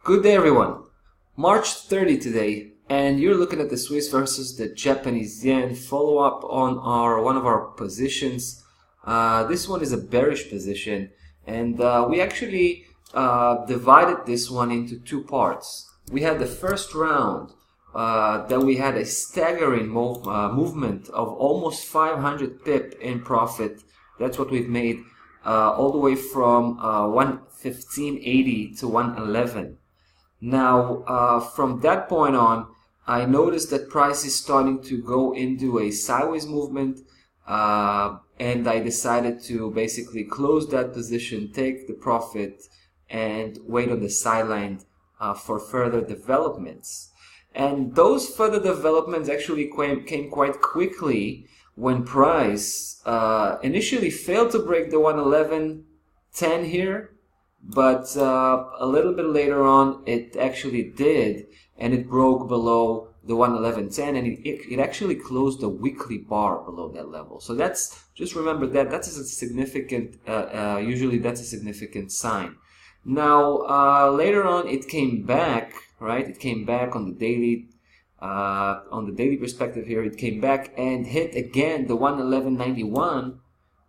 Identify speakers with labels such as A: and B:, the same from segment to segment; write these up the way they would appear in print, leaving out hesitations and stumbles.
A: Good day, everyone. March 30 today, and you're looking at the Swiss versus the Japanese yen. Follow up on one of our positions. This one is a bearish position, and we actually divided this one into two parts. We had the first round that we had a staggering movement of almost 500 pip in profit. That's what we've made all the way from 115.80 to 111. Now, from that point on, I noticed that price is starting to go into a sideways movement, and I decided to basically close that position, take the profit, and wait on the sideline for further developments. And those further developments actually came quite quickly when price initially failed to break the 111.10 here. But a little bit later on, it actually did, and it broke below the 111.10, and it actually closed the weekly bar below that level. So just remember that's a significant. Usually, that's a significant sign. Now later on, it came back, right? It came back on the daily. On the daily perspective here, it came back and hit again the 111.91,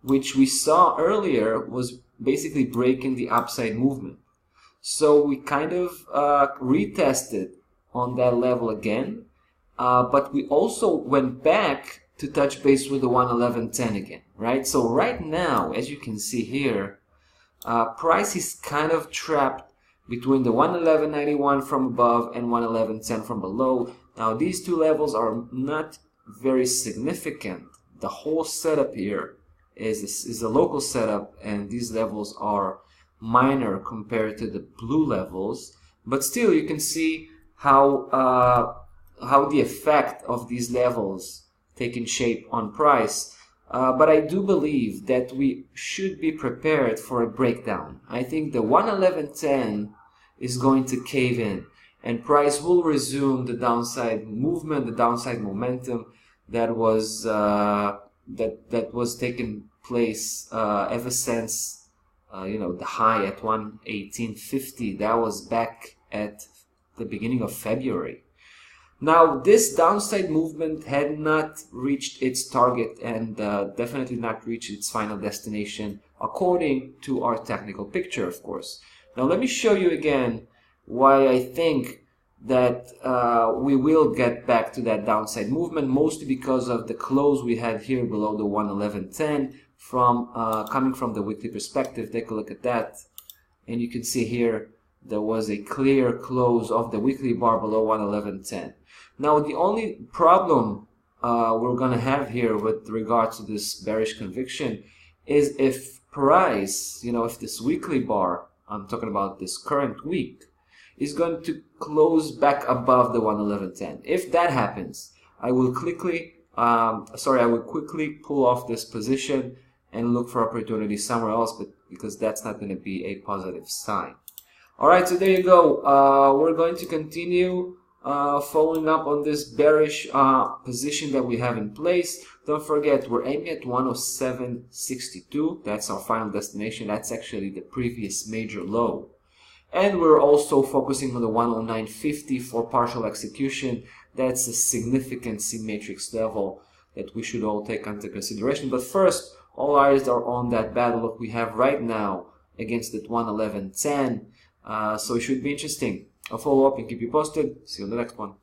A: which we saw earlier was basically breaking the upside movement. So we kind of retested on that level again, but we also went back to touch base with the 111.10 again, right? So right now, as you can see here, price is kind of trapped between the 111.91 from above and 111.10 from below. Now these two levels are not very significant. The whole setup here is a local setup, and these levels are minor compared to the blue levels, but still you can see how the effect of these levels taking shape on price. But I do believe that we should be prepared for a breakdown. I think the 111.10 is going to cave in, and price will resume the downside movement, the downside momentum that was that was taking place ever since the high at 118.50. That was back at the beginning of February. Now this downside movement had not reached its target, and definitely not reached its final destination according to our technical picture, of course. Now let me show you again why I think that we will get back to that downside movement, mostly because of the close we had here below the 111.10 from coming from the weekly perspective. Take a look at that, and you can see here there was a clear close of the weekly bar below 111.10. Now the only problem we're gonna have here with regard to this bearish conviction is if price, if this weekly bar, I'm talking about this current week, is going to close back above the 111.10. If that happens, I will quickly pull off this position and look for opportunity somewhere else, but because that's not going to be a positive sign. All right, so there you go. We're going to continue following up on this bearish position that we have in place. Don't forget, we're aiming at 107.62. That's our final destination. That's actually the previous major low. And we're also focusing on the 109.50 for partial execution. That's a significant C matrix level that we should all take into consideration. But first, all eyes are on that battle look we have right now against that 111.10. So it should be interesting. I'll follow up and keep you posted. See you on the next one.